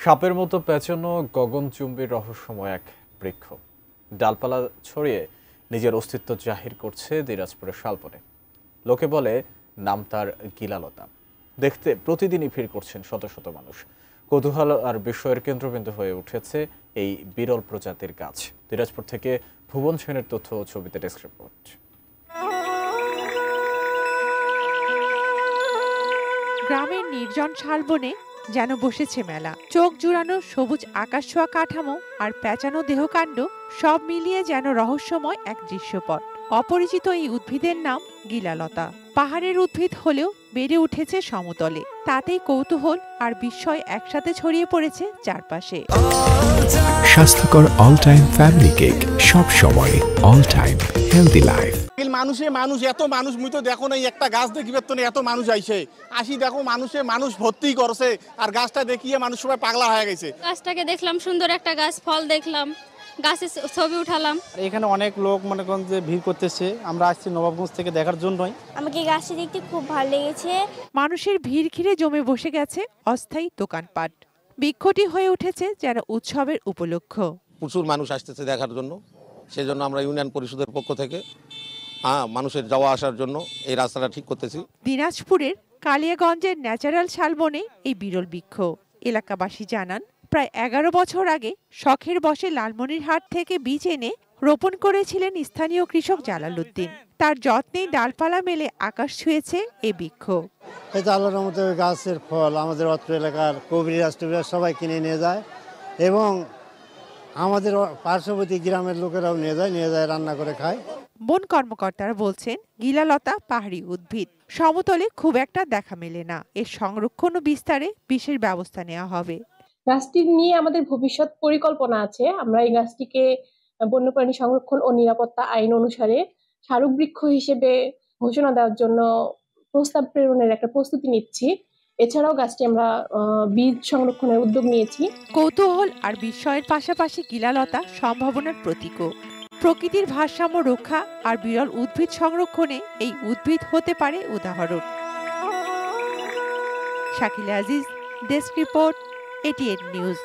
সাপের মতো পেঁচানো গগনচুম্বী রহস্যময় এক বৃক্ষ ডালপালা ছড়িয়ে নিজের অস্তিত্ব জাহির করছে দিনাজপুরের শালবনে। লোকে বলে নাম তার গিলালতা। দেখতে প্রতিদিনই ভিড় করছেন শত শত মানুষ। কৌতূহল আর বিস্ময়ের কেন্দ্রবিন্দু হয়ে উঠেছে এই বিরল প্রজাতির গাছ। দিনাজপুর থেকে ভুবন সেনের তথ্য ও ছবিতে ডেস্ক রিপোর্ট। গ্রামের নির্জন শালবনে যেন বসেছে মেলা। চোখ জুড়ানো সবুজ আকাশ ছোঁয়া কাঠামো আর পেঁচানো দেহকাণ্ড সব মিলিয়ে যেন রহস্যময় এক দৃশ্যপট। অপরিচিত এই উদ্ভিদের নাম গিলালতা। পাহাড়ের উদ্ভিদ হলেও বেড়ে উঠেছে সমতলে। তাতেই কৌতূহল আর বিস্ময় একসাথে ছড়িয়ে পড়েছে চারপাশে। স্বাস্থ্যকর অল টাইম ফ্যামিলি কেক, সব সময় অল টাইম হেলদি লাইফ। মানুষ এত মানুষ মুই তো দেখো না, একটা গাছ দেখিবে তো এত মানুষ আইছে আসি দেখো মানুষ ভর্তি করছে আর গাছটা দেখিয়ে মানুষ সবাই পাগলা হয়ে গেছে। গাছটাকে দেখলাম, সুন্দর একটা গাছ, ফল দেখলাম, গাছের ছবি উঠালাম। এখানে অনেক লোক মনে করেন যে ভিড় করতেছে। আমরা আসছি নবাবগঞ্জ থেকে দেখার জন্যই। আমাকে গাছটি দেখতে খুব ভালো লেগেছে। মানুষের ভিড় ঘিরে জমে বসে গেছে অস্থায়ী দোকানপাট। বৃক্ষটি হয়ে উঠেছে যেন উৎসবের উপলক্ষ। প্রচুর মানুষ আসতেছে দেখার জন্য, সেজন্য আমরা ইউনিয়ন পরিষদের পক্ষ থেকে মানুষের যাওয়া আসার জন্য এই রাস্তাটা ঠিক করতেছি। দিনাজপুরের কালিয়াগঞ্জের ন্যাচারাল শালবনে এই বিরল বৃক্ষ। এলাকাবাসী জানান, প্রায় ১১ বছর আগে শখের বশে লালমনিরহাট থেকে বীজ এনে রোপণ করেছিলেন স্থানীয় কৃষক জালাল উদ্দিন। তার যত্নেই ডালপালা মেলে আকাশ ছুঁয়েছে এই বৃক্ষ। এই তো আল্লাহর রহমতে গাছের ফল আমাদের অত্র এলাকার কবিরাজ সবাই কিনে নিয়ে যায় এবং আমাদের পার্শ্ববর্তী গ্রামের লোকেরাও নিয়ে যায় রান্না করে খায়। বন কর্মকর্তারা বলছেন, গিলালতা পাহাড়ি উদ্ভিদ, সমতলে খুব একটা দেখা মেলে না। এর সংরক্ষণ ও বিস্তারে বিশেষ ব্যবস্থা নেওয়া হবে। গাছটি নিয়ে আমাদের ভবিষ্যৎ পরিকল্পনা আছে। আমরা এই গাছটিকে বন্যপ্রাণী সংরক্ষণ ও নিরাপত্তা আইন অনুসারে স্মারক বৃক্ষ হিসেবে ঘোষণা দেওয়ার জন্য প্রস্তাব প্রেরণের একটা প্রস্তুতি নিচ্ছি। এছাড়াও গাছটি আমরা বীজ সংরক্ষণের উদ্যোগ নিয়েছি। কৌতূহল আর বিস্ময়ের পাশাপাশি গিলালতা সম্ভাবনার প্রতীকও। প্রকৃতির ভারসাম্য রক্ষা আর বিরল উদ্ভিদ সংরক্ষণে এই উদ্ভিদ হতে পারে উদাহরণ। Shakila Aziz, desk report, ATN news.